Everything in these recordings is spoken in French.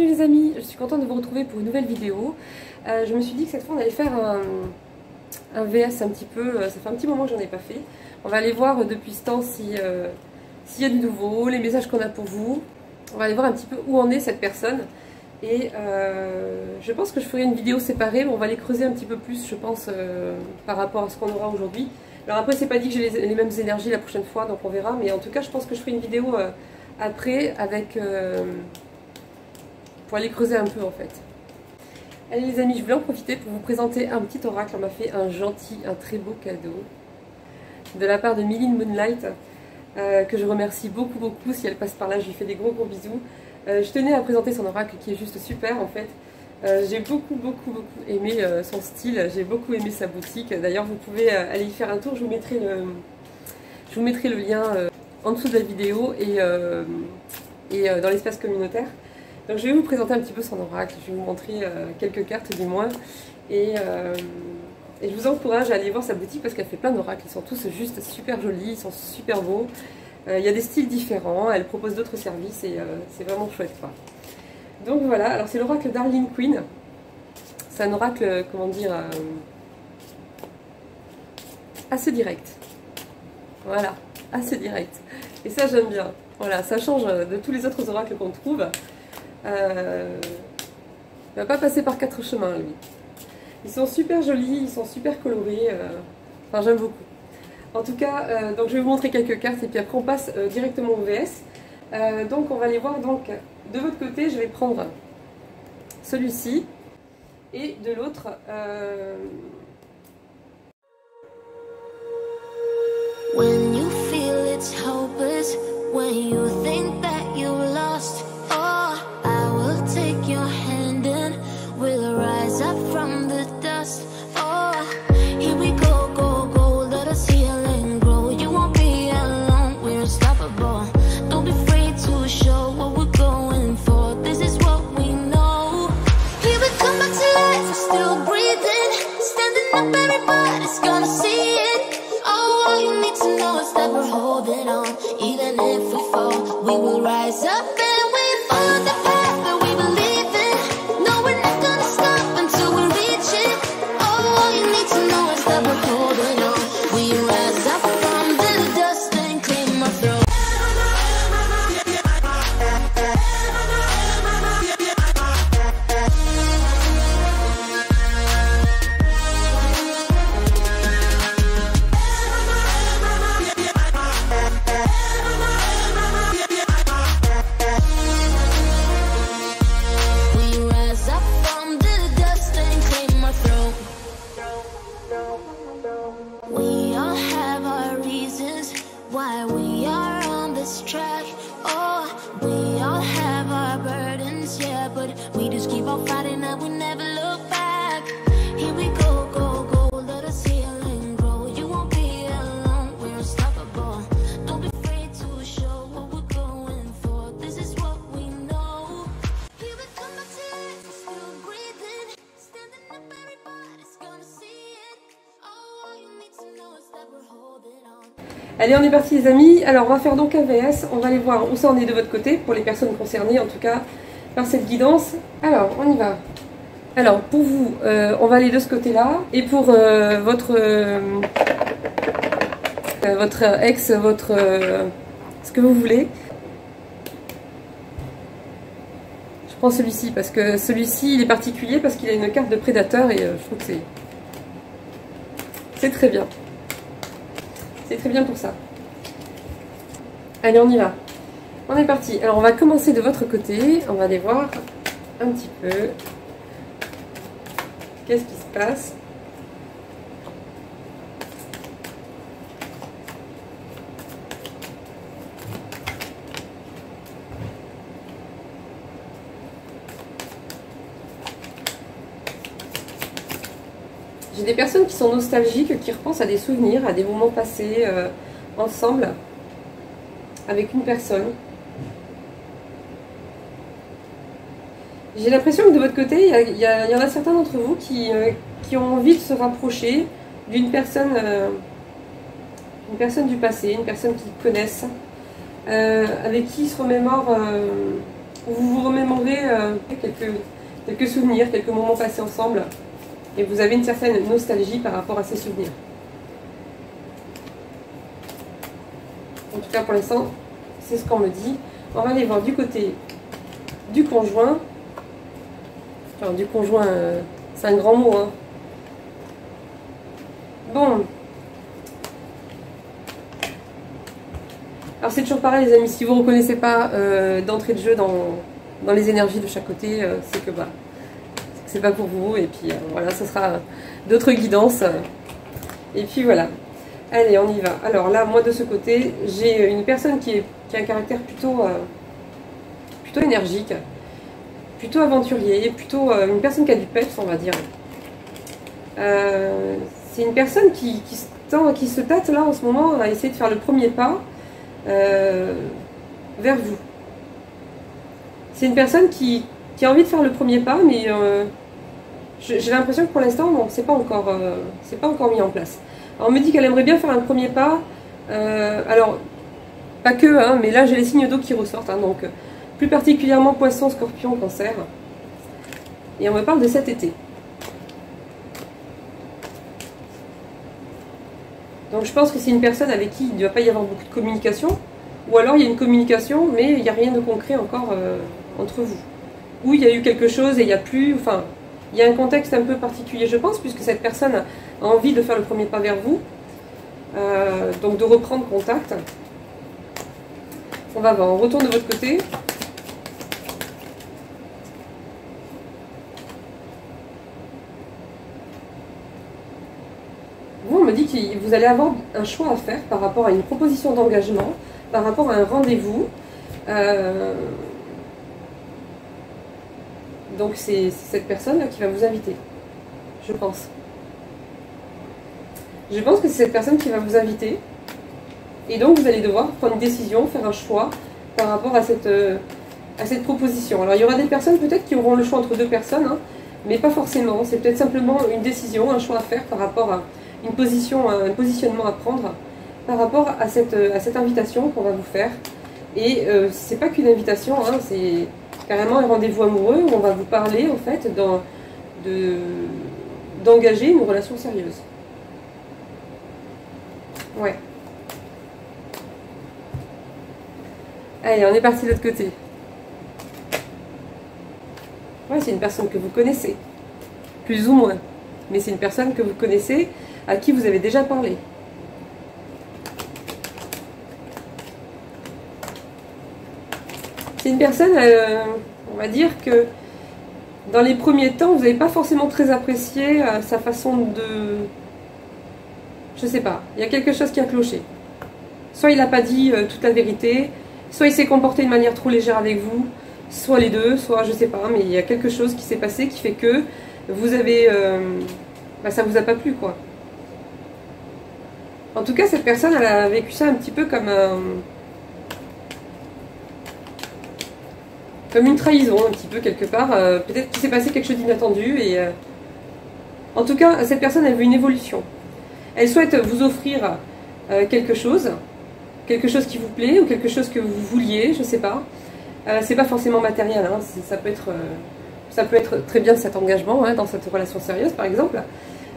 Salut les amis, je suis contente de vous retrouver pour une nouvelle vidéo. Je me suis dit que cette fois on allait faire un VS un petit peu, ça fait un petit moment que j'en ai pas fait. On va aller voir depuis ce temps s'il y a du nouveau, les messages qu'on a pour vous. On va aller voir un petit peu où en est cette personne. Et je pense que je ferai une vidéo séparée, mais on va les creuser un petit peu plus, je pense, par rapport à ce qu'on aura aujourd'hui. Alors après, c'est pas dit que j'ai les mêmes énergies la prochaine fois, donc on verra. Mais en tout cas, je pense que je ferai une vidéo après avec... pour aller creuser un peu en fait. Allez les amis, je voulais en profiter pour vous présenter un petit oracle. On m'a fait un très beau cadeau de la part de Milline Moonlight, que je remercie beaucoup. Si elle passe par là, je lui fais des gros bisous. Je tenais à présenter son oracle qui est juste super en fait. J'ai beaucoup aimé son style, j'ai beaucoup aimé sa boutique. D'ailleurs vous pouvez aller y faire un tour, je vous mettrai le lien en dessous de la vidéo et dans l'espace communautaire. Donc je vais vous présenter un petit peu son oracle, je vais vous montrer quelques cartes du moins. Et je vous encourage à aller voir sa boutique parce qu'elle fait plein d'oracles, ils sont tous juste super jolis, ils sont super beaux. Il y a des styles différents, elle propose d'autres services et c'est vraiment chouette quoi. Donc voilà, alors c'est l'oracle d'Arlene Quinn. C'est un oracle, comment dire, assez direct. Voilà, assez direct. Et ça j'aime bien. Voilà, ça change de tous les autres oracles qu'on trouve. Il va pas passer par 4 chemins lui. Ils sont super jolis, ils sont super colorés. Enfin j'aime beaucoup. En tout cas, donc je vais vous montrer quelques cartes et puis après on passe directement au VS. Donc on va les voir. Donc de votre côté, je vais prendre celui-ci et de l'autre. When you feel it's hopeless, when you think that you lost, oh, I will take your hand and we'll rise up from the dust. Oh, here we go. Let us heal and grow. You won't be alone. We're unstoppable. Don't be afraid to show what we're going for. This is what we know. Here we come back to life. We're still breathing, standing up. Everybody's gonna see it. Oh, all you need to know is that we're holding on. Even if we fall, we will rise up and we follow the path that we believe in. No, we're not gonna stop until we reach it. Oh, all you need to know is that we're holding on. We rise up from the dust and claim our throne. We rise up from the dust and claim our throne. We all have our reasons why we are on this track. Oh, we all have our burdens, yeah, but we just keep on fighting and we never look back. Here we go, let us heal and grow. You won't be alone, we're unstoppable. Don't be afraid to show what we're going for. This is what we know. Here we come back to life, we're still breathing, standing up, everybody's gonna see it. Oh, all you need to know is that we're holding on. Allez, on est parti les amis. Alors on va faire donc un VS, on va aller voir où ça en est de votre côté, pour les personnes concernées en tout cas par cette guidance. Alors on y va. Alors pour vous, on va aller de ce côté là, et pour votre ex, ce que vous voulez. Je prends celui-ci parce que celui-ci il est particulier parce qu'il a une carte de prédateur et je trouve que c'est très bien. C'est très bien pour ça. Allez, on y va. On est parti. Alors, on va commencer de votre côté. On va aller voir un petit peu qu'est-ce qui se passe. J'ai des personnes qui sont nostalgiques, qui repensent à des souvenirs, à des moments passés ensemble avec une personne. J'ai l'impression que de votre côté, il y en a certains d'entre vous qui ont envie de se rapprocher d'une personne du passé, une personne qu'ils connaissent, avec qui ils se remémorent où vous vous remémorez quelques souvenirs, quelques moments passés ensemble, et vous avez une certaine nostalgie par rapport à ces souvenirs. En tout cas, pour l'instant, c'est ce qu'on me dit. On va aller voir du côté du conjoint. Enfin, du conjoint, c'est un grand mot, hein. Bon. Alors c'est toujours pareil les amis, si vous ne reconnaissez pas d'entrée de jeu dans les énergies de chaque côté, c'est que c'est pas pour vous. Et puis voilà, ce sera d'autres guidances. Et puis voilà. Allez, on y va. Alors là, moi de ce côté, j'ai une personne qui a un caractère plutôt énergique, plutôt aventurier, plutôt une personne qui a du peps, on va dire. C'est une personne qui se tâte là en ce moment à essayer de faire le premier pas vers vous. C'est une personne qui a envie de faire le premier pas, mais j'ai l'impression que pour l'instant, non, c'est pas encore mis en place. Alors, on me dit qu'elle aimerait bien faire un premier pas. Alors, pas que, hein, mais là j'ai les signes d'eau qui ressortent, hein, donc plus particulièrement Poisson, Scorpion, Cancer. Et on me parle de cet été. Donc je pense que c'est une personne avec qui il ne doit pas y avoir beaucoup de communication, ou alors il y a une communication, mais il n'y a rien de concret encore entre vous. Ou il y a eu quelque chose et il n'y a plus, enfin, il y a un contexte un peu particulier, je pense, puisque cette personne a envie de faire le premier pas vers vous, donc de reprendre contact. On va voir, on retourne de votre côté. Vous, on me dit que vous allez avoir un choix à faire par rapport à une proposition d'engagement, par rapport à un rendez-vous. Donc c'est cette personne-là qui va vous inviter, je pense. Je pense que c'est cette personne qui va vous inviter. Et donc vous allez devoir prendre une décision, faire un choix par rapport à cette proposition. Alors il y aura des personnes peut-être qui auront le choix entre deux personnes, hein, mais pas forcément. C'est peut-être simplement une décision, un choix à faire par rapport à une position, un positionnement à prendre par rapport à cette invitation qu'on va vous faire. Et c'est pas qu'une invitation, hein, c'est carrément un rendez-vous amoureux où on va vous parler en fait d'engager une relation sérieuse. Ouais. Allez, on est parti de l'autre côté. Ouais, c'est une personne que vous connaissez, plus ou moins. Mais c'est une personne que vous connaissez, à qui vous avez déjà parlé. C'est une personne, on va dire que dans les premiers temps, vous n'avez pas forcément très apprécié sa façon de... Je sais pas, il y a quelque chose qui a cloché. Soit il n'a pas dit toute la vérité, soit il s'est comporté de manière trop légère avec vous, soit les deux, soit je sais pas, mais il y a quelque chose qui s'est passé qui fait que vous avez... ça vous a pas plu, quoi. En tout cas, cette personne, elle a vécu ça un petit peu comme une trahison, un petit peu, quelque part. Peut-être qu'il s'est passé quelque chose d'inattendu. Et en tout cas, cette personne, elle veut une évolution. Elle souhaite vous offrir quelque chose qui vous plaît, ou quelque chose que vous vouliez, je sais pas. C'est pas forcément matériel, hein, ça peut être très bien cet engagement, hein, dans cette relation sérieuse, par exemple.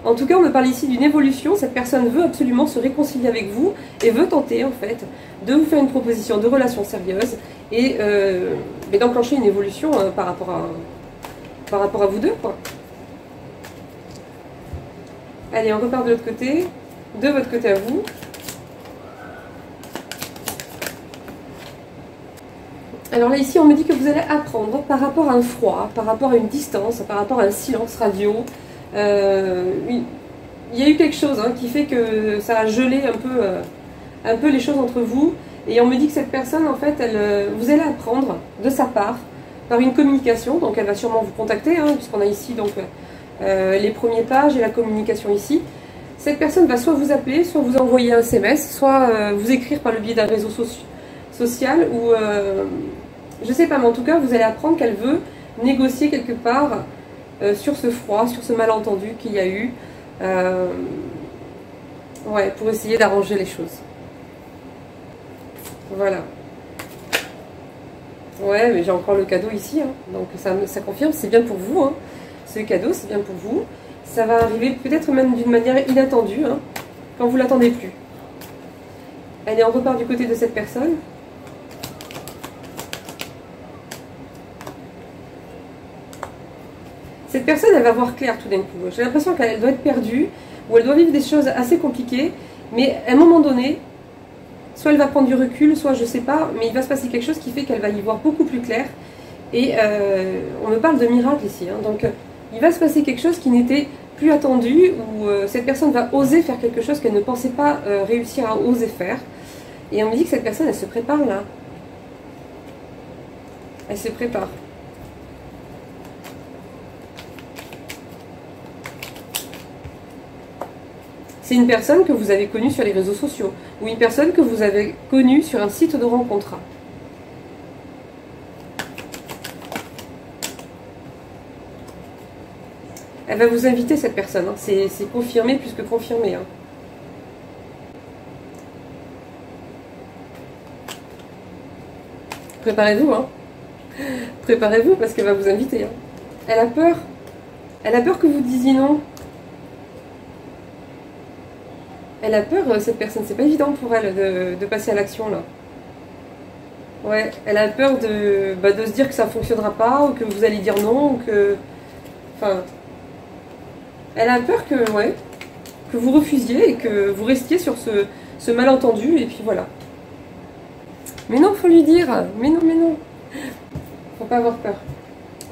En tout cas, on me parle ici d'une évolution. Cette personne veut absolument se réconcilier avec vous et veut tenter, en fait, de vous faire une proposition de relation sérieuse et d'enclencher une évolution par rapport à vous deux, quoi. Allez, on repart de l'autre côté, de votre côté à vous. Alors là, ici, on me dit que vous allez apprendre par rapport à un froid, par rapport à une distance, par rapport à un silence radio. Il y a eu quelque chose, hein, qui fait que ça a gelé un peu les choses entre vous. Et on me dit que cette personne, en fait, vous allez apprendre de sa part, par une communication. Donc elle va sûrement vous contacter, hein, puisqu'on a ici donc, les premiers pages et la communication ici. Cette personne va soit vous appeler, soit vous envoyer un SMS, soit vous écrire par le biais d'un réseau social, ou je sais pas, mais en tout cas, vous allez apprendre qu'elle veut négocier quelque part sur ce froid, sur ce malentendu qu'il y a eu, ouais, pour essayer d'arranger les choses. Voilà. Ouais, mais j'ai encore le cadeau ici, hein. Donc ça confirme, c'est bien pour vous, hein. Ce cadeau, c'est bien pour vous. Ça va arriver peut-être même d'une manière inattendue, hein, quand vous l'attendez plus. Allez, on repart du côté de cette personne. Cette personne, elle va voir clair tout d'un coup. J'ai l'impression qu'elle doit être perdue, ou elle doit vivre des choses assez compliquées, mais à un moment donné, soit elle va prendre du recul, soit je sais pas, mais il va se passer quelque chose qui fait qu'elle va y voir beaucoup plus clair. Et on me parle de miracle ici, hein. Donc il va se passer quelque chose qui n'était plus attendu, où cette personne va oser faire quelque chose qu'elle ne pensait pas réussir à oser faire. Et on me dit que cette personne, elle se prépare là. Elle se prépare. C'est une personne que vous avez connue sur les réseaux sociaux, ou une personne que vous avez connue sur un site de rencontre. Elle va vous inviter, cette personne, hein. C'est confirmé plus que confirmé, hein. Préparez-vous, hein. Préparez-vous parce qu'elle va vous inviter, hein. Elle a peur. Elle a peur que vous disiez non. Elle a peur, cette personne. C'est pas évident pour elle de passer à l'action, là. Ouais, elle a peur de se dire que ça ne fonctionnera pas, ou que vous allez dire non, ou que... Enfin... Elle a peur que, ouais, que vous refusiez et que vous restiez sur ce malentendu, et puis voilà. Mais non, faut lui dire. Mais non, mais non. Faut pas avoir peur.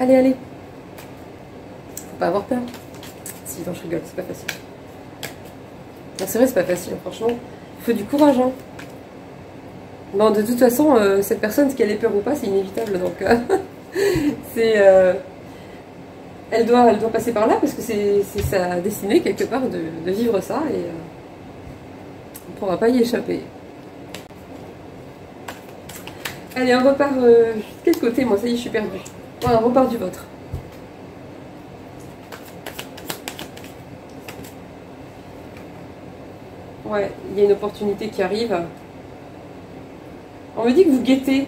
Allez, allez. Faut pas avoir peur. Si, non, je rigole, c'est pas facile. Ah, c'est vrai, c'est pas facile, franchement. Il faut du courage, hein. Bon, de toute façon, cette personne, qu'elle ait peur ou pas, c'est inévitable, donc... c'est... Elle doit passer par là, parce que c'est sa destinée, quelque part, de vivre ça, et on ne pourra pas y échapper. Allez, on repart... quel côté, moi, ça y est, je suis perdue. Voilà, on repart du vôtre. Ouais, il y a une opportunité qui arrive. On me dit que vous guettez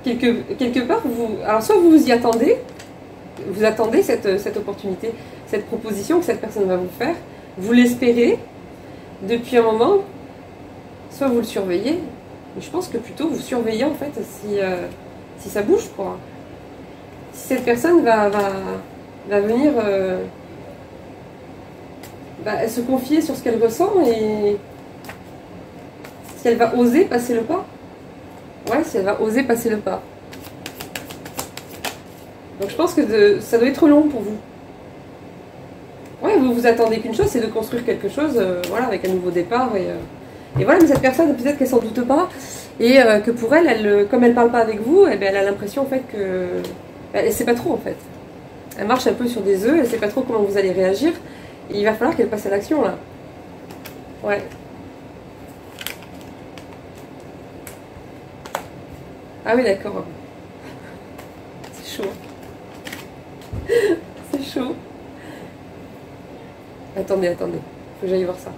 quelque part. Alors, soit vous vous y attendez, vous attendez cette opportunité, cette proposition que cette personne va vous faire, vous l'espérez depuis un moment, soit vous le surveillez, mais je pense que plutôt vous surveillez en fait si ça bouge, quoi. Si cette personne va venir se confier sur ce qu'elle ressent, et si elle va oser passer le pas. Ouais, si elle va oser passer le pas. Donc je pense que ça doit être long pour vous. Ouais, vous vous attendez qu'une chose, c'est de construire quelque chose, voilà, avec un nouveau départ. Et voilà, mais cette personne, peut-être qu'elle s'en doute pas. Et que pour elle, comme elle parle pas avec vous, eh bien, elle a l'impression en fait que... elle sait pas trop en fait. Elle marche un peu sur des œufs, elle sait pas trop comment vous allez réagir. Et il va falloir qu'elle passe à l'action là. Ouais. Ah oui, d'accord. C'est chaud. C'est chaud. Attendez, faut que j'aille voir ça.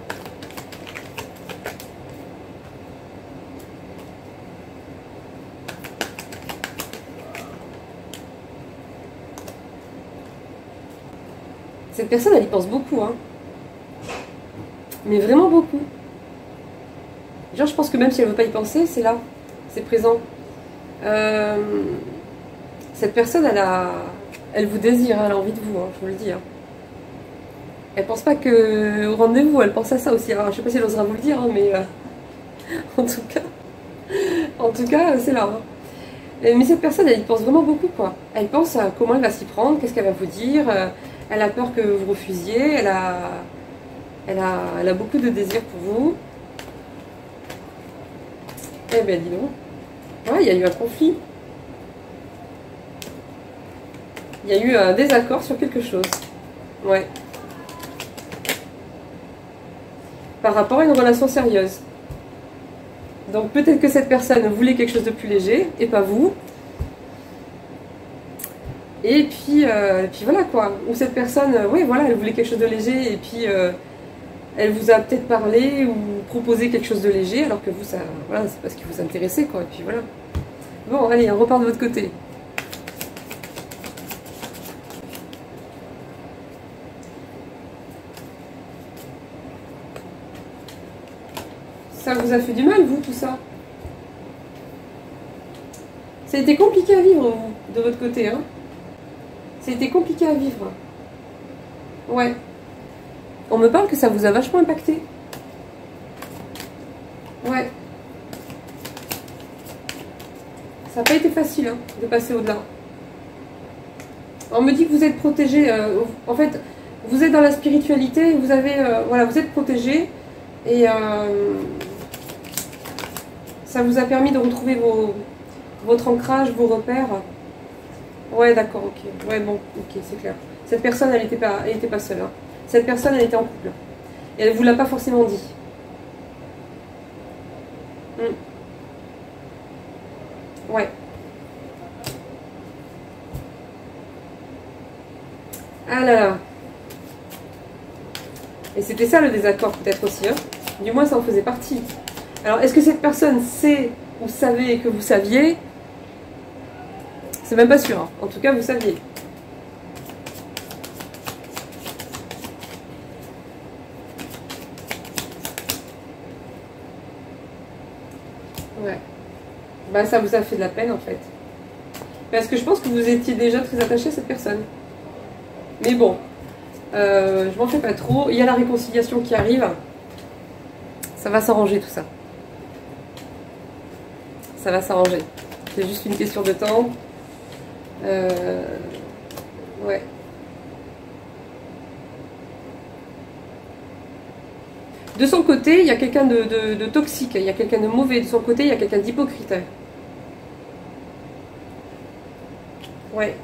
Cette personne, elle y pense beaucoup, hein. Mais vraiment beaucoup. Genre, je pense que même si elle ne veut pas y penser, c'est là. C'est présent. Cette personne, elle vous désire, hein, elle a envie de vous, hein, je vous le dis. Hein. Elle pense pas que au rendez-vous, elle pense à ça aussi. Alors, je sais pas si elle osera vous le dire, hein, mais en tout cas, c'est là. Hein. Mais cette personne, elle y pense vraiment beaucoup, quoi. Elle pense à comment elle va s'y prendre, qu'est-ce qu'elle va vous dire. Elle a peur que vous refusiez. Elle a beaucoup de désir pour vous. Eh ben, dis donc. Ouais, il y a eu un conflit. Il y a eu un désaccord sur quelque chose. Ouais. Par rapport à une relation sérieuse. Donc peut-être que cette personne voulait quelque chose de plus léger, et pas vous. Et puis voilà quoi. Ou cette personne, oui voilà, elle voulait quelque chose de léger, et puis elle vous a peut-être parlé ou proposé quelque chose de léger, alors que vous, ça, voilà, c'est pas ce qui vous intéressait quoi. Et puis voilà. Bon, allez, on repart de votre côté. Ça vous a fait du mal, vous, tout ça? Ça a été compliqué à vivre, vous, de votre côté, hein? Ça a été compliqué à vivre. Ouais. On me parle que ça vous a vachement impacté. Ouais. Ça n'a pas été facile, hein, de passer au-delà. On me dit que vous êtes protégé. En fait, vous êtes dans la spiritualité, vous avez, voilà, vous êtes protégé. Et ça vous a permis de retrouver votre ancrage, vos repères. Ouais, d'accord, ok. Ouais, bon, ok, c'est clair. Cette personne, elle n'était pas seule. Hein. Cette personne, elle était en couple. Et elle ne vous l'a pas forcément dit. Ouais. Ah là là. Et c'était ça le désaccord peut-être aussi. Hein. Du moins, ça en faisait partie. Alors, est-ce que cette personne sait ou savait que vous saviez? C'est même pas sûr. Hein. En tout cas, vous saviez. Ouais. Bah, ça vous a fait de la peine en fait. Parce que je pense que vous étiez déjà très attaché à cette personne. Mais bon, je m'en fais pas trop. Il y a la réconciliation qui arrive. Ça va s'arranger tout ça. Ça va s'arranger. C'est juste une question de temps. Ouais. De son côté, il y a quelqu'un de toxique, il y a quelqu'un de mauvais. De son côté, il y a quelqu'un d'hypocrite. Ouais.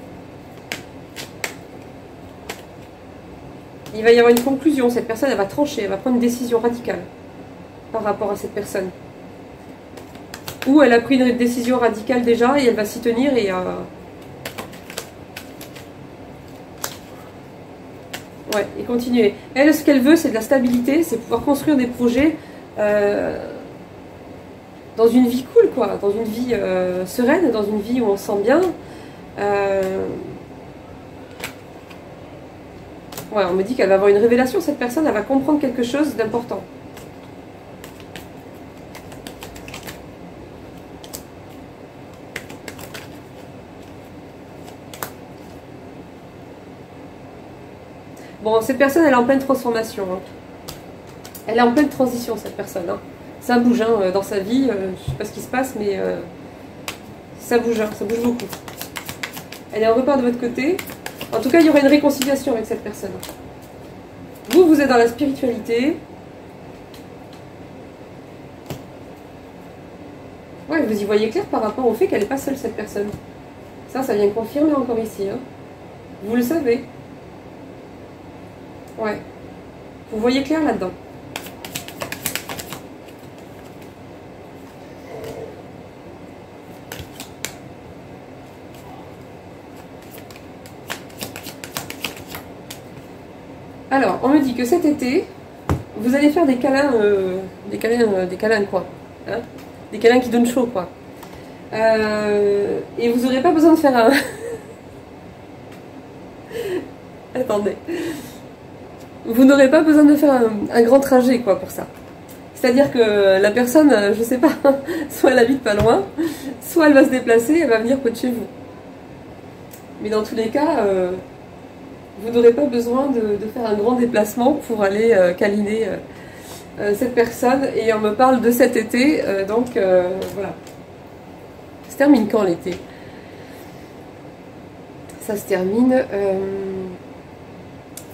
Il va y avoir une conclusion. Cette personne, elle va trancher, elle va prendre une décision radicale par rapport à cette personne. Ou elle a pris une décision radicale déjà et elle va s'y tenir et... Ouais, et continuer. Elle, ce qu'elle veut, c'est de la stabilité, c'est pouvoir construire des projets dans une vie cool, quoi, dans une vie sereine, dans une vie où on se sent bien. Ouais, on me dit qu'elle va avoir une révélation, cette personne, elle va comprendre quelque chose d'important. Bon, cette personne, elle est en pleine transformation. Hein. Elle est en pleine transition, cette personne. Hein. Ça bouge hein, dans sa vie. Je ne sais pas ce qui se passe, mais ça bouge beaucoup. Elle est en repart de votre côté. En tout cas, il y aura une réconciliation avec cette personne. Vous, vous êtes dans la spiritualité. Ouais, vous y voyez clair par rapport au fait qu'elle n'est pas seule, cette personne. Ça vient confirmer encore ici. Hein. Vous le savez. Ouais. Vous voyez clair là-dedans. Alors, on me dit que cet été, vous allez faire des câlins quoi. Hein, des câlins qui donnent chaud, quoi. Et vous n'aurez pas besoin de faire un... Attendez. Vous n'aurez pas besoin de faire un grand trajet, quoi, pour ça. C'est-à-dire que la personne, je sais pas, soit elle habite pas loin, soit elle va se déplacer, elle va venir près de chez vous. Mais dans tous les cas... vous n'aurez pas besoin de faire un grand déplacement pour aller câliner cette personne. Et on me parle de cet été, donc voilà. Ça se termine quand l'été? Ça se termine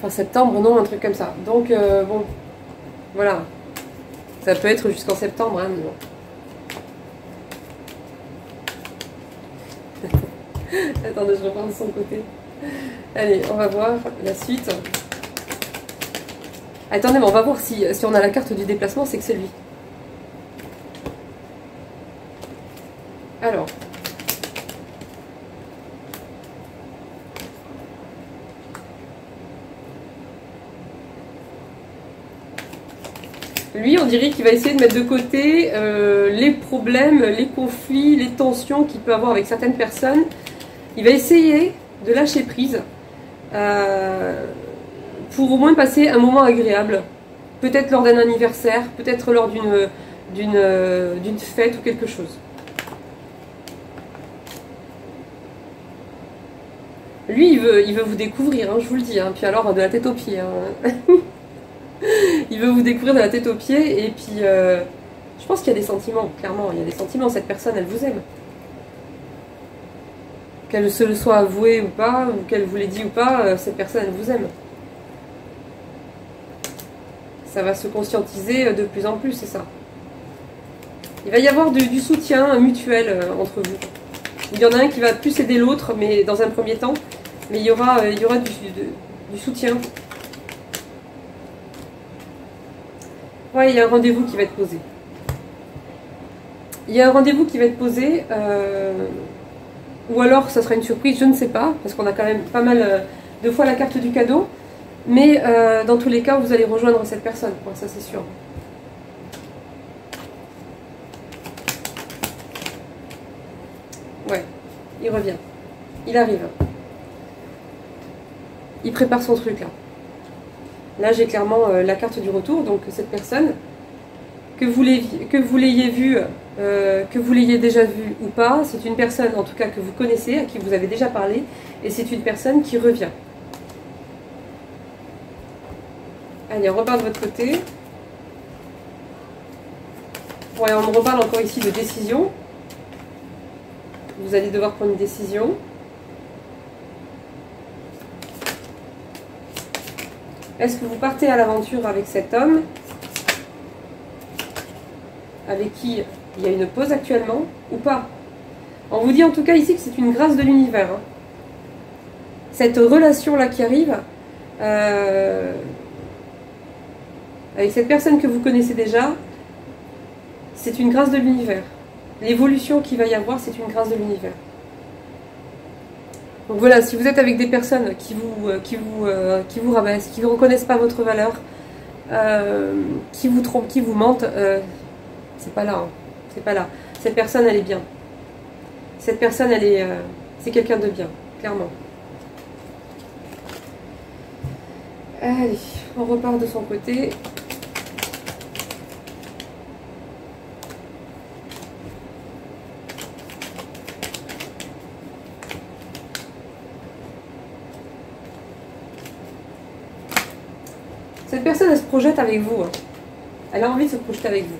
fin septembre, non, un truc comme ça. Donc bon, voilà. Ça peut être jusqu'en septembre, hein, mais bon. Attendez, je repars de son côté. Allez, on va voir la suite. Attendez, mais on va voir si on a la carte du déplacement, c'est que c'est lui. Alors. Lui, on dirait qu'il va essayer de mettre de côté les problèmes, les conflits, les tensions qu'il peut avoir avec certaines personnes. Il va essayer de lâcher prise pour au moins passer un moment agréable. Peut-être lors d'un anniversaire, peut-être lors d'une fête ou quelque chose. Lui, il veut vous découvrir, hein, je vous le dis. Hein. Puis alors, de la tête aux pieds. Hein. Il veut vous découvrir de la tête aux pieds. Et puis, je pense qu'il y a des sentiments, clairement. Il y a des sentiments. Cette personne, elle vous aime. Qu'elle se le soit avouée ou pas, ou qu'elle vous l'ait dit ou pas, cette personne, elle vous aime. Ça va se conscientiser de plus en plus, c'est ça. Il va y avoir du soutien mutuel entre vous. Il y en a un qui va plus aider l'autre, mais dans un premier temps. Mais il y aura du soutien. Ouais, il y a un rendez-vous qui va être posé. Il y a un rendez-vous qui va être posé. Ou alors, ça sera une surprise, je ne sais pas. Parce qu'on a quand même pas mal de fois la carte du cadeau. Mais dans tous les cas, vous allez rejoindre cette personne. Bon, ça, c'est sûr. Ouais, il revient. Il arrive. Il prépare son truc là. Là, j'ai clairement la carte du retour. Donc, cette personne, que vous l'ayez vue, que vous l'ayez déjà vue ou pas, c'est une personne en tout cas que vous connaissez, à qui vous avez déjà parlé. Et c'est une personne qui revient. Allez, on repart de votre côté. Ouais, on me reparle encore ici de décision. Vous allez devoir prendre une décision. Est-ce que vous partez à l'aventure avec cet homme avec qui il y a une pause actuellement ou pas? On vous dit en tout cas ici que c'est une grâce de l'univers. Hein. Cette relation-là qui arrive, avec cette personne que vous connaissez déjà, c'est une grâce de l'univers. L'évolution qu'il va y avoir, c'est une grâce de l'univers. Donc voilà, si vous êtes avec des personnes qui vous rabaissent, qui ne reconnaissent pas votre valeur, qui vous trompent, qui vous mentent, c'est pas là. Hein. C'est pas là. Cette personne, elle est bien. Cette personne, c'est quelqu'un de bien, clairement. Allez, on repart de son côté. Cette personne, elle se projette avec vous. Hein. Elle a envie de se projeter avec vous.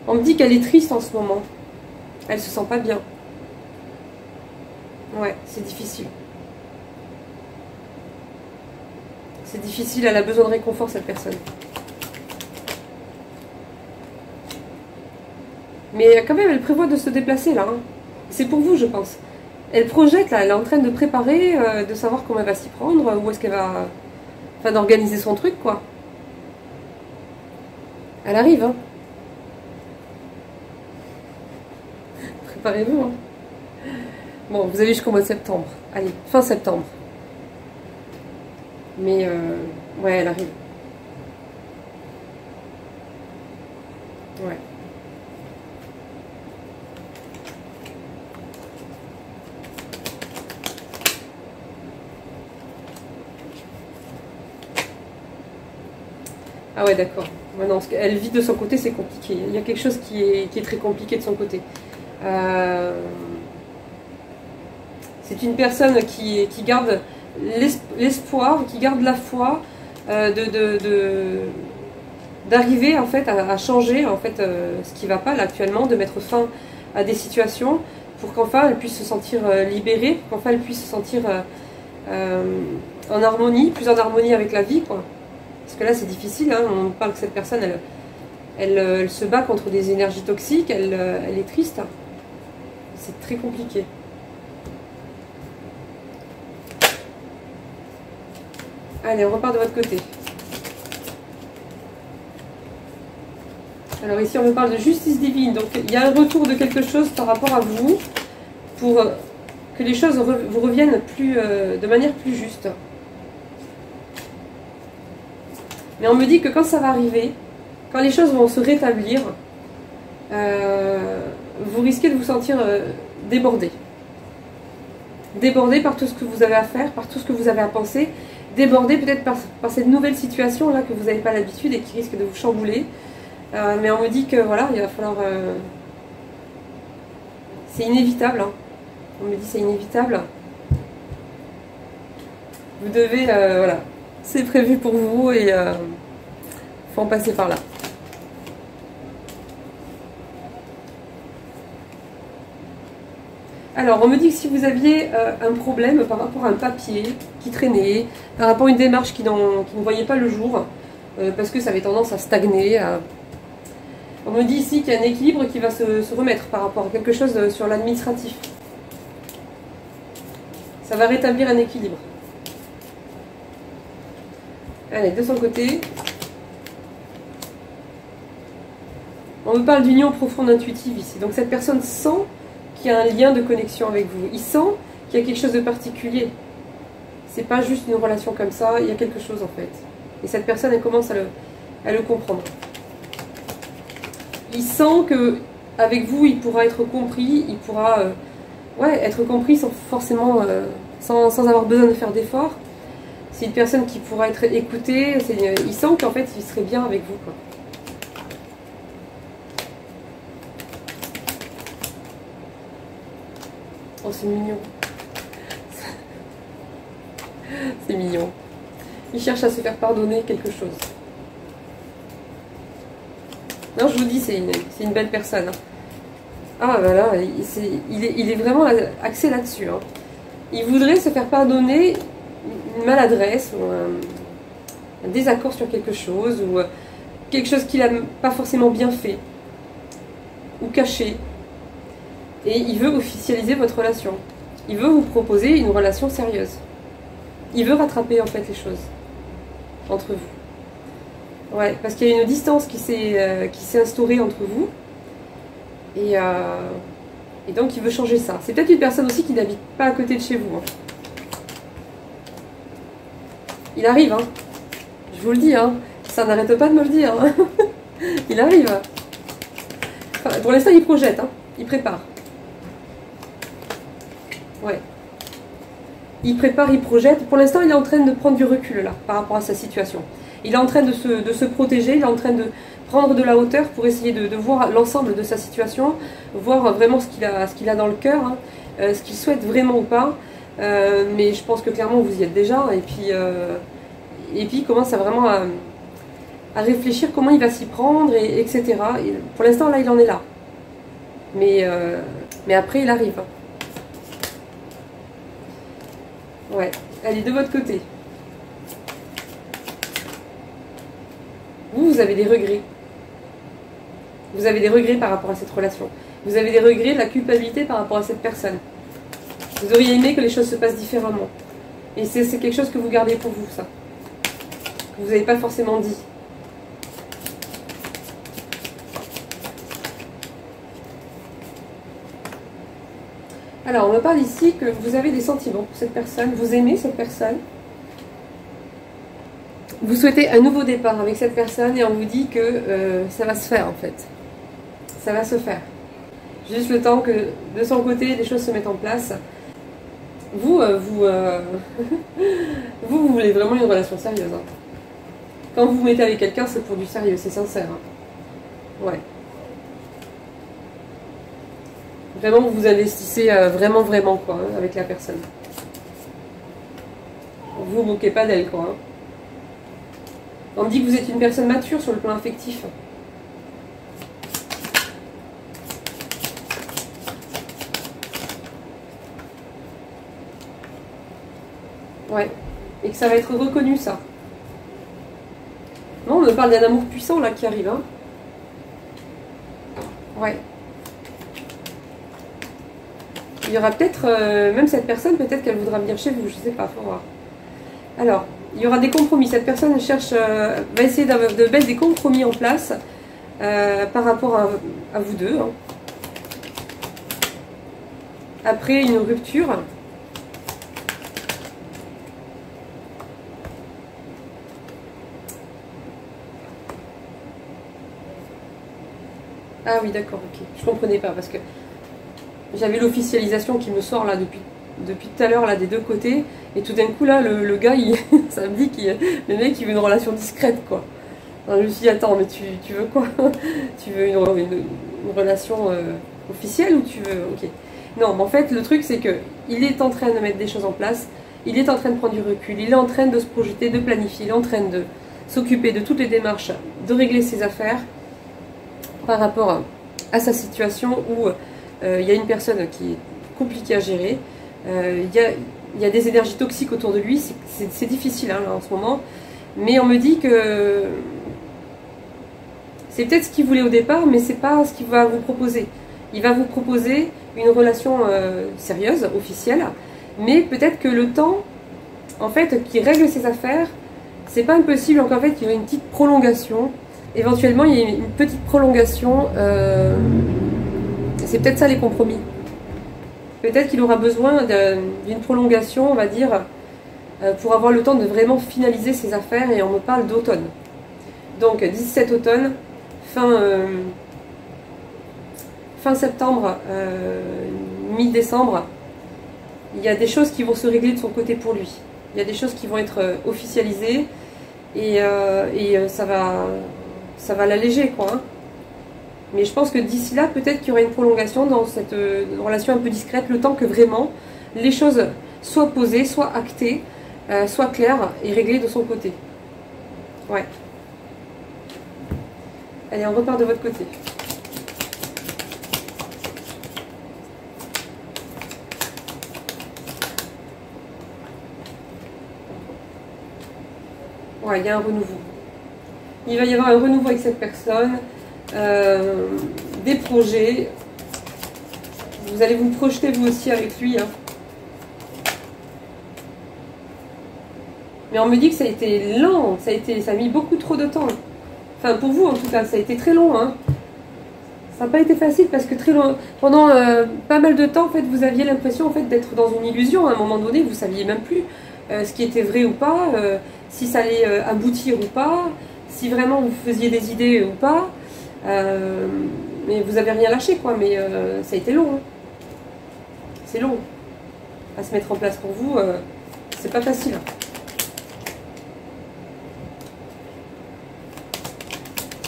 On me dit qu'elle est triste en ce moment. Elle se sent pas bien. Ouais, c'est difficile. C'est difficile, elle a besoin de réconfort, cette personne. Mais quand même, elle prévoit de se déplacer, là. Hein. C'est pour vous, je pense. Elle projette, là, elle est en train de préparer, de savoir comment elle va s'y prendre, où est-ce qu'elle va... Enfin, d'organiser son truc, quoi. Elle arrive, hein. Préparez-vous, hein. Bon, vous avez jusqu'au mois de septembre. Allez, fin septembre. Mais, ouais, elle arrive. Ouais. Ah ouais, d'accord. Ouais, non, elle vit de son côté, c'est compliqué. Il y a quelque chose qui est très compliqué de son côté. C'est une personne qui garde l'espoir, qui garde la foi d'arriver en fait à changer en fait ce qui ne va pas là actuellement, de mettre fin à des situations pour qu'enfin elle puisse se sentir libérée, qu'enfin elle puisse se sentir en harmonie, plus en harmonie avec la vie, quoi. Parce que là c'est difficile, hein, on parle que cette personne elle se bat contre des énergies toxiques, elle est triste, c'est très compliqué. Allez, on repart de votre côté. Alors ici, on me parle de justice divine. Donc, il y a un retour de quelque chose par rapport à vous pour que les choses vous reviennent de manière plus juste. Mais on me dit que quand ça va arriver, quand les choses vont se rétablir, vous risquez de vous sentir débordé. Débordé par tout ce que vous avez à faire, par tout ce que vous avez à penser, débordé peut-être par cette nouvelle situation là que vous n'avez pas l'habitude et qui risque de vous chambouler. Mais on me dit que voilà, il va falloir... c'est inévitable, hein. On me dit c'est inévitable. Vous devez... voilà, c'est prévu pour vous et faut en passer par là. Alors, on me dit que si vous aviez un problème par rapport à un papier qui traînait, par rapport à une démarche qui ne voyait pas le jour, parce que ça avait tendance à stagner, on me dit ici qu'il y a un équilibre qui va se remettre par rapport à quelque chose sur l'administratif. Ça va rétablir un équilibre. Allez, de son côté. On me parle d'union profonde intuitive ici. Donc cette personne sent qu'il y a un lien de connexion avec vous. Il sent qu'il y a quelque chose de particulier. C'est pas juste une relation comme ça, il y a quelque chose en fait. Et cette personne, elle commence à le comprendre. Il sent que avec vous, il pourra être compris, il pourra être compris sans forcément, sans avoir besoin de faire d'efforts. C'est une personne qui pourra être écoutée. Il sent qu'en fait, il serait bien avec vous, quoi. Oh, c'est mignon. C'est mignon. Il cherche à se faire pardonner quelque chose. Non, je vous dis, c'est une belle personne. Ah, voilà, il est vraiment axé là-dessus. Hein. Il voudrait se faire pardonner une maladresse ou un désaccord sur quelque chose ou quelque chose qu'il n'a pas forcément bien fait ou caché. Et il veut officialiser votre relation. Il veut vous proposer une relation sérieuse. Il veut rattraper en fait les choses entre vous. Ouais, parce qu'il y a une distance qui s'est instaurée entre vous. Et donc il veut changer ça. C'est peut-être une personne aussi qui n'habite pas à côté de chez vous. Hein. Il arrive, hein. Je vous le dis, hein. Ça n'arrête pas de me le dire. Hein. Il arrive. Enfin, pour l'instant, il projette, hein. Il prépare. Ouais. Il prépare, il projette. Pour l'instant, il est en train de prendre du recul là, par rapport à sa situation. Il est en train de se protéger, il est en train de prendre de la hauteur pour essayer de voir l'ensemble de sa situation, voir vraiment ce qu'il a dans le cœur, hein, ce qu'il souhaite vraiment ou pas. Mais je pense que clairement vous y êtes déjà. Et puis il commence vraiment à réfléchir comment il va s'y prendre, etc. Et pour l'instant, là, il en est là. Mais après, il arrive. Ouais, allez, de votre côté. Vous avez des regrets. Vous avez des regrets par rapport à cette relation. Vous avez des regrets de la culpabilité par rapport à cette personne. Vous auriez aimé que les choses se passent différemment. Et c'est quelque chose que vous gardez pour vous, ça. Que vous n'avez pas forcément dit. Alors, on me parle ici que vous avez des sentiments pour cette personne. Vous aimez cette personne. Vous souhaitez un nouveau départ avec cette personne et on vous dit que ça va se faire en fait. Ça va se faire. Juste le temps que de son côté, les choses se mettent en place. Vous voulez vraiment une relation sérieuse. Hein. Quand vous vous mettez avec quelqu'un, c'est pour du sérieux, c'est sincère. Hein. Ouais. Vraiment, vous vous investissez vraiment quoi, hein, avec la personne. Vous vous moquez pas d'elle, quoi. Hein. On me dit que vous êtes une personne mature sur le plan affectif. Ouais. Et que ça va être reconnu, ça. Non, on me parle d'un amour puissant, là, qui arrive. Hein. Ouais. Il y aura peut-être, même cette personne, peut-être qu'elle voudra venir chez vous, je sais pas, faut voir. Alors, il y aura des compromis. Cette personne cherche, va essayer de mettre des compromis en place par rapport à vous deux. Hein. Après une rupture. Ah oui, d'accord, ok. Je comprenais pas parce que j'avais l'officialisation qui me sort là depuis tout à l'heure là des deux côtés. Et tout d'un coup là, le gars, ça me dit que le mec il veut une relation discrète quoi. Alors, je me suis dit, attends, mais tu veux quoi? Tu veux une relation officielle ou tu veux... Ok. Non, mais en fait, le truc c'est que il est en train de mettre des choses en place. Il est en train de prendre du recul. Il est en train de se projeter, de planifier. Il est en train de s'occuper de toutes les démarches, de régler ses affaires par rapport à sa situation où il y a une personne qui est compliquée à gérer. Il y a des énergies toxiques autour de lui. C'est difficile hein, là, en ce moment. Mais on me dit que c'est peut-être ce qu'il voulait au départ, mais c'est pas ce qu'il va vous proposer. Il va vous proposer une relation sérieuse, officielle, mais peut-être que le temps, en fait, qu'il règle ses affaires, c'est pas impossible, donc en fait, il y aurait une petite prolongation. Éventuellement, il y a une petite prolongation. C'est peut-être ça les compromis. Peut-être qu'il aura besoin d'une prolongation, on va dire, pour avoir le temps de vraiment finaliser ses affaires, et on me parle d'automne. Donc, 17 automne, fin septembre, mi-décembre, il y a des choses qui vont se régler de son côté pour lui. Il y a des choses qui vont être officialisées et ça va l'alléger quoi. Hein. Mais je pense que d'ici là, peut-être qu'il y aura une prolongation dans cette relation un peu discrète, le temps que vraiment les choses soient posées, soient actées, soient claires et réglées de son côté. Ouais. Allez, on repart de votre côté. Ouais, il y a un renouveau. Il va y avoir un renouveau avec cette personne, des projets. Vous allez vous projeter vous aussi avec lui. Hein. Mais on me dit que ça a été lent, ça a mis beaucoup trop de temps. Enfin, pour vous en tout cas, ça a été très long. Hein. Ça n'a pas été facile parce que très long, pendant pas mal de temps, en fait, vous aviez l'impression en fait, d'être dans une illusion. À un moment donné, vous ne saviez même plus ce qui était vrai ou pas, si ça allait aboutir ou pas, si vraiment vous faisiez des idées ou pas. Mais vous n'avez rien lâché, quoi. Mais ça a été long. Hein. C'est long. À se mettre en place pour vous, c'est pas facile.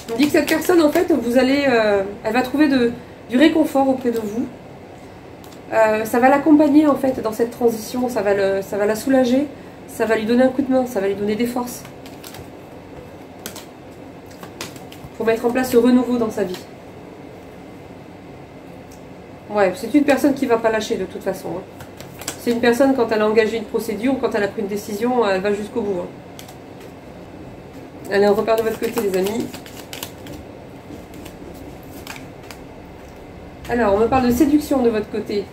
On me dit que cette personne, en fait, vous allez, elle va trouver du réconfort auprès de vous. Ça va l'accompagner, en fait, dans cette transition. Ça va la soulager. Ça va lui donner un coup de main. Ça va lui donner des forces. Pour mettre en place ce renouveau dans sa vie. Ouais, c'est une personne qui ne va pas lâcher, de toute façon. Hein. C'est une personne, quand elle a engagé une procédure, quand elle a pris une décision, elle va jusqu'au bout. Hein. Allez, on repart de votre côté, les amis. Alors, on me parle de séduction de votre côté.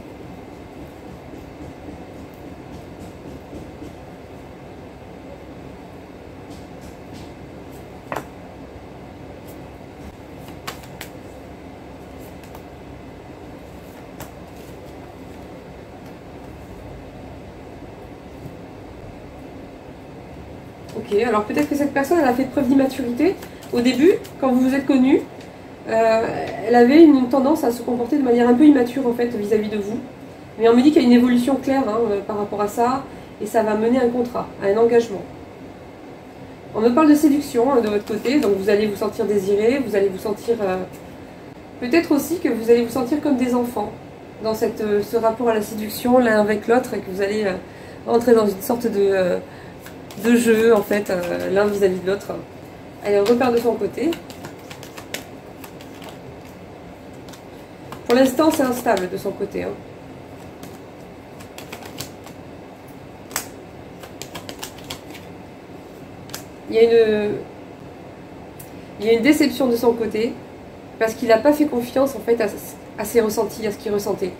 Ok, alors peut-être que cette personne, elle a fait preuve d'immaturité. Au début, quand vous vous êtes connus, elle avait une tendance à se comporter de manière un peu immature en fait vis-à-vis de vous. Mais on me dit qu'il y a une évolution claire hein, par rapport à ça, et ça va mener à un contrat, à un engagement. On me parle de séduction hein, de votre côté, donc vous allez vous sentir désiré, vous allez vous sentir... peut-être aussi que vous allez vous sentir comme des enfants, dans ce rapport à la séduction l'un avec l'autre, et que vous allez rentrer dans une sorte de jeu en fait, l'un vis-à-vis de l'autre. Allez, on repart de son côté. Pour l'instant, c'est instable de son côté. Hein. Il y a une déception de son côté parce qu'il n'a pas fait confiance en fait à ses ressentis, à ce qu'il ressentait.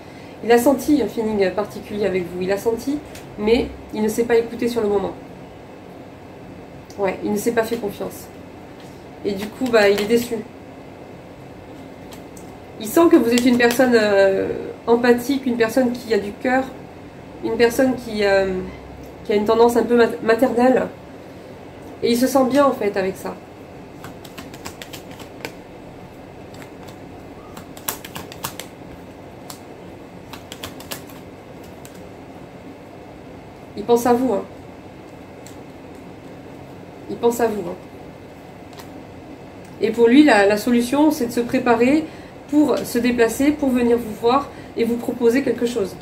Il a senti un feeling particulier avec vous, il a senti, mais il ne s'est pas écouté sur le moment. Ouais, il ne s'est pas fait confiance. Et du coup, bah, il est déçu. Il sent que vous êtes une personne empathique, une personne qui a du cœur, une personne qui a une tendance un peu maternelle. Et il se sent bien en fait avec ça. pense à vous. Hein. Il pense à vous. Hein. Et pour lui, la solution, c'est de se préparer pour se déplacer, pour venir vous voir et vous proposer quelque chose.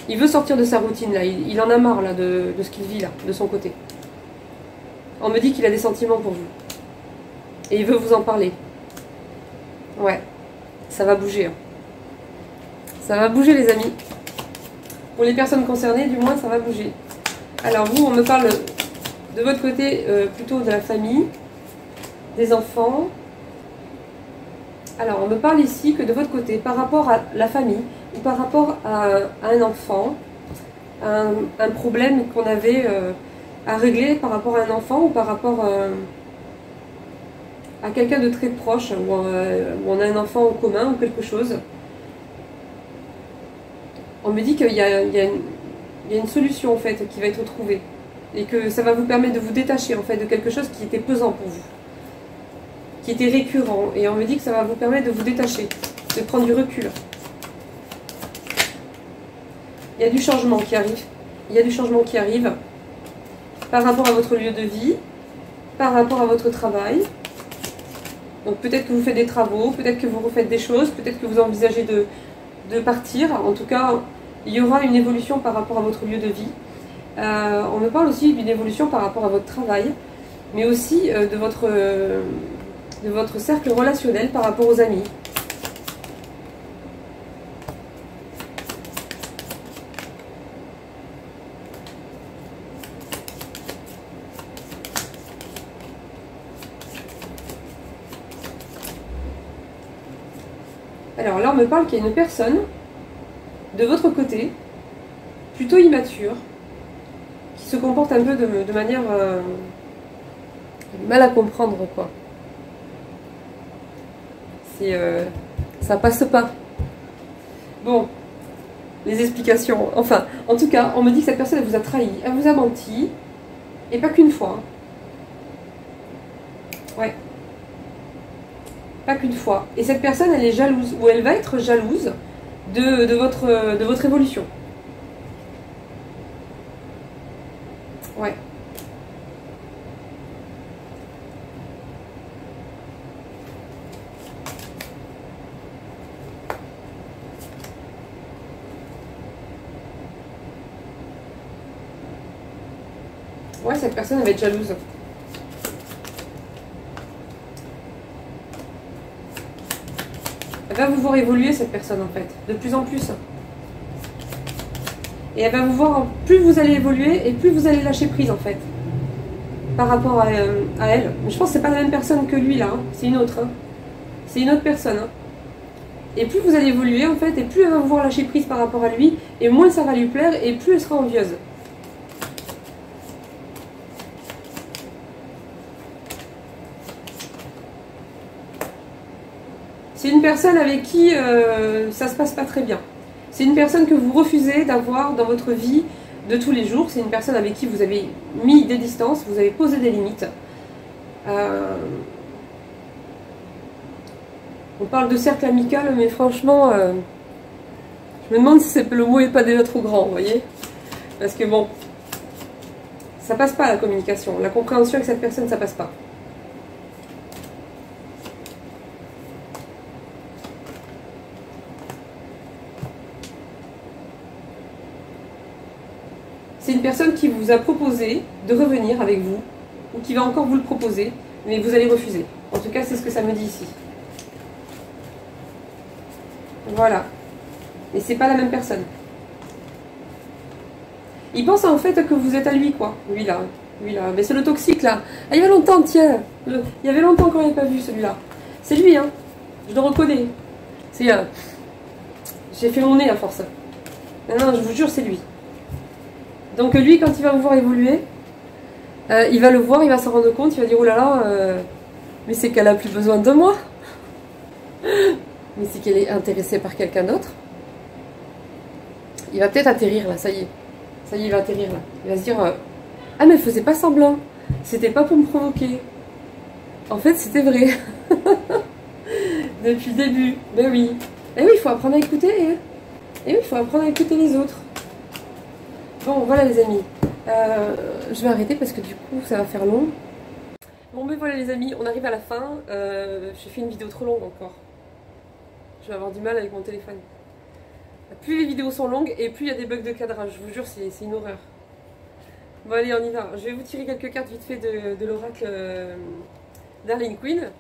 Il veut sortir de sa routine, là. Il en a marre, là, de ce qu'il vit, là, de son côté. On me dit qu'il a des sentiments pour vous. Et il veut vous en parler. Ouais. Ça va bouger. Hein. Ça va bouger, les amis. Pour les personnes concernées, du moins, ça va bouger. Alors, vous, on me parle de votre côté, plutôt de la famille, des enfants. Alors, on me parle ici que de votre côté, par rapport à la famille, ou par rapport à un enfant, un problème qu'on avait à régler par rapport à un enfant, ou par rapport à quelqu'un de très proche, où on a un enfant en commun, ou quelque chose. On me dit qu'il y a une solution, en fait, qui va être trouvée. Et que ça va vous permettre de vous détacher, en fait, de quelque chose qui était pesant pour vous. Qui était récurrent. Et on me dit que ça va vous permettre de vous détacher, de prendre du recul. Il y a du changement qui arrive. Il y a du changement qui arrive par rapport à votre lieu de vie, par rapport à votre travail. Donc peut-être que vous faites des travaux, peut-être que vous refaites des choses, peut-être que vous envisagez de partir. En tout cas, il y aura une évolution par rapport à votre lieu de vie. On me parle aussi d'une évolution par rapport à votre travail, mais aussi de votre cercle relationnel par rapport aux amis. Alors là, on me parle qu'il y a une personne de votre côté, plutôt immature, qui se comporte un peu de manière mal à comprendre, quoi. Ça passe pas. Bon, les explications. Enfin, en tout cas, on me dit que cette personne, elle vous a trahi, elle vous a menti, et pas qu'une fois. Ouais. Pas qu'une fois. Et cette personne, elle est jalouse, ou elle va être jalouse de votre évolution. Ouais. Ouais, cette personne, elle va être jalouse. Elle va vous voir évoluer, cette personne, en fait, de plus en plus. Et elle va vous voir, plus vous allez évoluer, et plus vous allez lâcher prise, en fait, par rapport à elle. Mais je pense que c'est pas la même personne que lui, là, hein. C'est une autre. Hein. C'est une autre personne. Hein. Et plus vous allez évoluer, en fait, et plus elle va vous voir lâcher prise par rapport à lui, et moins ça va lui plaire, et plus elle sera envieuse. C'est une personne avec qui ça se passe pas très bien. C'est une personne que vous refusez d'avoir dans votre vie de tous les jours. C'est une personne avec qui vous avez mis des distances, vous avez posé des limites. On parle de cercle amical, mais franchement, je me demande si le mot n'est pas déjà trop grand, vous voyez. Parce que bon, ça passe pas la communication. La compréhension avec cette personne, ça passe pas. C'est une personne qui vous a proposé de revenir avec vous, ou qui va encore vous le proposer, mais vous allez refuser. En tout cas, c'est ce que ça me dit ici. Voilà. Et c'est pas la même personne. Il pense en fait que vous êtes à lui, quoi. Lui là. Mais c'est le toxique, là. Ah, il y avait longtemps, tiens. Il y avait longtemps qu'on n'avait pas vu, celui-là. C'est lui, hein. Je le reconnais. C'est... J'ai fait mon nez, à force. Non, je vous jure, c'est lui. Donc lui, quand il va vous voir évoluer, il va le voir, il va s'en rendre compte, il va dire « Oh là là, mais c'est qu'elle a plus besoin de moi. Mais c'est qu'elle est intéressée par quelqu'un d'autre. » Il va peut-être atterrir là, ça y est. Ça y est, il va atterrir là. Il va se dire « Ah mais faisait pas semblant, c'était pas pour me provoquer. En fait, c'était vrai. » Depuis le début, ben oui. Et oui, il faut apprendre à écouter. Et oui, il faut apprendre à écouter les autres. Bon, voilà les amis. Je vais arrêter parce que du coup, ça va faire long. Bon, mais voilà les amis, on arrive à la fin. J'ai fait une vidéo trop longue encore. Je vais avoir du mal avec mon téléphone. Plus les vidéos sont longues et plus il y a des bugs de cadrage. Je vous jure, c'est une horreur. Bon, allez, on y va. Je vais vous tirer quelques cartes vite fait de l'oracle d'Arlene Quinn.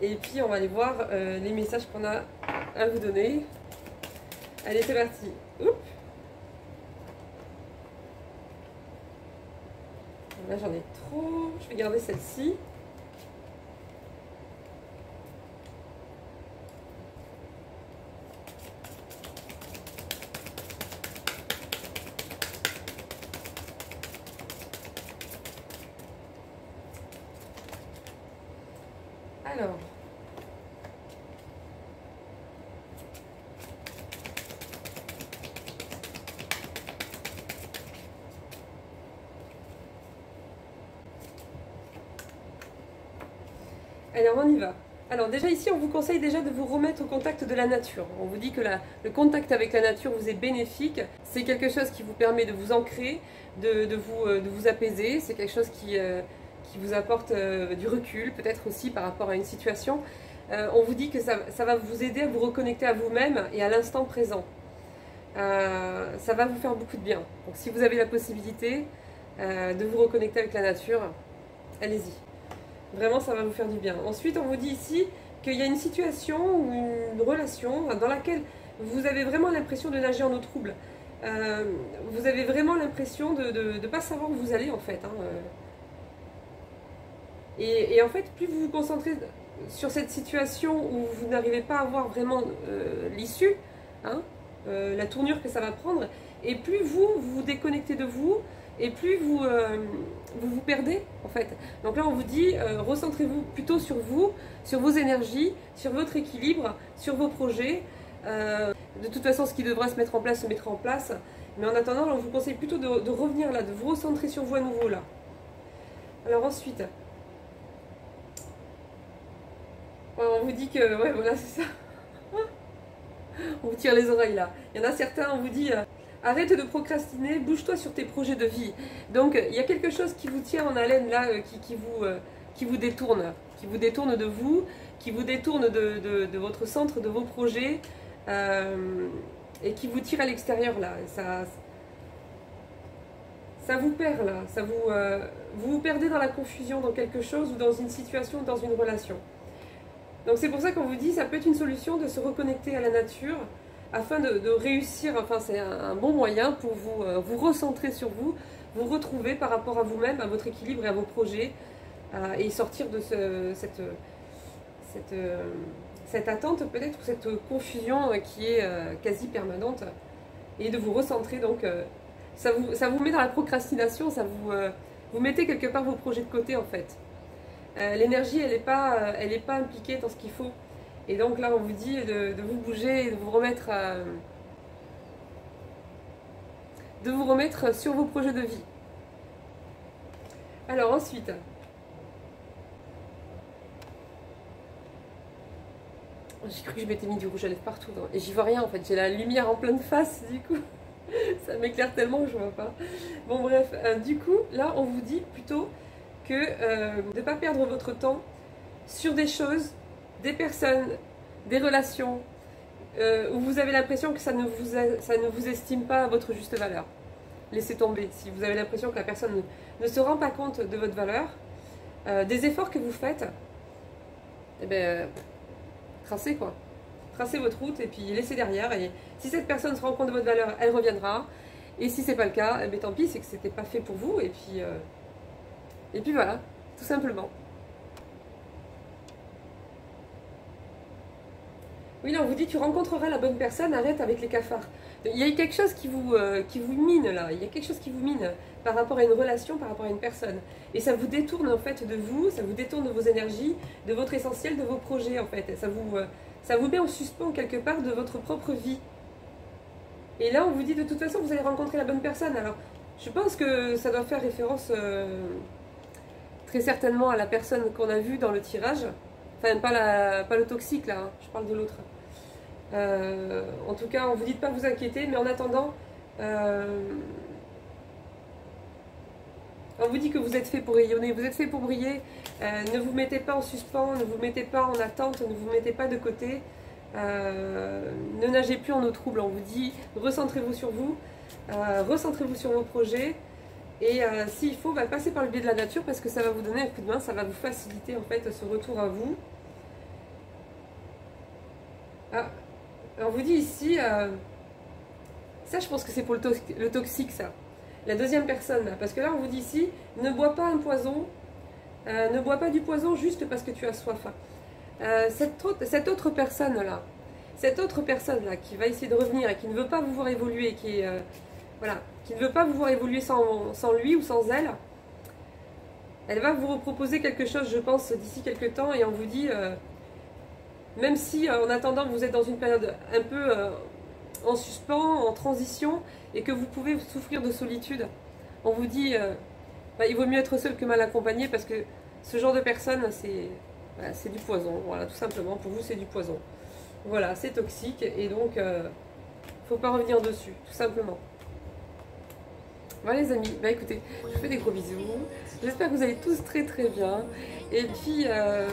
Et puis, on va aller voir les messages qu'on a à vous donner. Allez, c'est parti. Oups. Là, j'en ai trop. Je vais garder celle-ci. Alors. Alors on y va. Alors déjà ici on vous conseille déjà de vous remettre au contact de la nature. On vous dit que le contact avec la nature vous est bénéfique. C'est quelque chose qui vous permet de vous ancrer, de vous apaiser. C'est quelque chose qui vous apporte du recul, peut-être aussi par rapport à une situation. On vous dit que ça va vous aider à vous reconnecter à vous-même et à l'instant présent. Ça va vous faire beaucoup de bien. Donc si vous avez la possibilité de vous reconnecter avec la nature, allez-y. Vraiment, ça va vous faire du bien. Ensuite, on vous dit ici qu'il y a une situation ou une relation dans laquelle vous avez vraiment l'impression de nager en eau trouble. Vous avez vraiment l'impression de ne pas savoir où vous allez en fait. Et en fait, plus vous vous concentrez sur cette situation où vous n'arrivez pas à voir vraiment l'issue, la tournure que ça va prendre, et plus vous vous déconnectez de vous, et plus vous vous perdez en fait. Donc là on vous dit recentrez-vous plutôt sur vous, sur vos énergies, sur votre équilibre, sur vos projets. De toute façon ce qui devra se mettre en place se mettra en place. Mais en attendant on vous conseille plutôt de revenir là, de vous recentrer sur vous à nouveau là. Alors ensuite, on vous dit que, ouais voilà c'est ça. On vous tire les oreilles là. Il y en a certains, on vous dit arrête de procrastiner, bouge-toi sur tes projets de vie. Donc il y a quelque chose qui vous tient en haleine là, qui vous détourne de vous, qui vous détourne de votre centre, de vos projets, et qui vous tire à l'extérieur là. Ça vous perd là, vous vous perdez dans la confusion, dans quelque chose, ou dans une situation, ou dans une relation. Donc c'est pour ça qu'on vous dit, ça peut être une solution de se reconnecter à la nature, afin de réussir. Enfin c'est un bon moyen pour vous recentrer sur vous, vous retrouver par rapport à vous-même, à votre équilibre et à vos projets, et sortir de cette attente peut-être, cette confusion qui est quasi permanente, et de vous recentrer. Donc ça vous met dans la procrastination, vous mettez quelque part vos projets de côté en fait. L'énergie elle n'est pas impliquée dans ce qu'il faut. Et donc là, on vous dit de vous bouger et de vous remettre sur vos projets de vie. Alors ensuite, j'ai cru que je m'étais mis du rouge à lèvres partout, hein, et j'y vois rien en fait. J'ai la lumière en pleine face, du coup, ça m'éclaire tellement que je vois pas. Bon bref, du coup, là, on vous dit plutôt que de ne pas perdre votre temps sur des choses, des personnes, des relations où vous avez l'impression que ça ne vous estime pas à votre juste valeur. Laissez tomber. Si vous avez l'impression que la personne ne se rend pas compte de votre valeur, des efforts que vous faites, eh bien, tracez quoi. Tracez votre route et puis laissez derrière. Et si cette personne se rend compte de votre valeur, elle reviendra. Et si c'est pas le cas, eh bien, tant pis, c'est que c'était pas fait pour vous. Et puis voilà, tout simplement. Oui, là on vous dit tu rencontreras la bonne personne, arrête avec les cafards. Il y a quelque chose qui vous mine là, il y a quelque chose qui vous mine par rapport à une relation, par rapport à une personne. Et ça vous détourne en fait de vous, ça vous détourne de vos énergies, de votre essentiel, de vos projets en fait. Ça vous met en suspens quelque part de votre propre vie. Et là on vous dit de toute façon vous allez rencontrer la bonne personne. Alors je pense que ça doit faire référence très certainement à la personne qu'on a vue dans le tirage. Enfin, pas le toxique là, hein. Je parle de l'autre. En tout cas, on vous dit de ne pas vous inquiéter, mais en attendant, On vous dit que vous êtes fait pour rayonner, vous êtes fait pour briller. Ne vous mettez pas en suspens, ne vous mettez pas en attente, ne vous mettez pas de côté. Ne nagez plus en eau trouble. On vous dit recentrez-vous sur vous, recentrez-vous sur vos projets. Et s'il faut, passez par le biais de la nature parce que ça va vous donner un coup de main, ça va vous faciliter en fait ce retour à vous. Ah, on vous dit ici, ça je pense que c'est pour le toxique ça. La deuxième personne, là, parce que là on vous dit ici, ne bois pas un poison, ne bois pas du poison juste parce que tu as soif. Cette autre personne là qui va essayer de revenir et qui ne veut pas vous voir évoluer, qui ne veut pas vous voir évoluer sans lui ou sans elle, elle va vous reproposer quelque chose, je pense, d'ici quelques temps, et on vous dit, même si en attendant vous êtes dans une période un peu en suspens, en transition, et que vous pouvez souffrir de solitude, on vous dit, il vaut mieux être seul que mal accompagné, parce que ce genre de personne, c'est du poison, voilà, tout simplement, pour vous c'est du poison. Voilà, c'est toxique, et donc, faut pas revenir dessus, tout simplement. Voilà les amis, écoutez, je vous fais des gros bisous, j'espère que vous allez tous très très bien, et puis je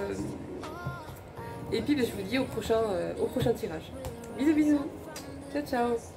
vous dis au prochain tirage. Bisous bisous, ciao ciao.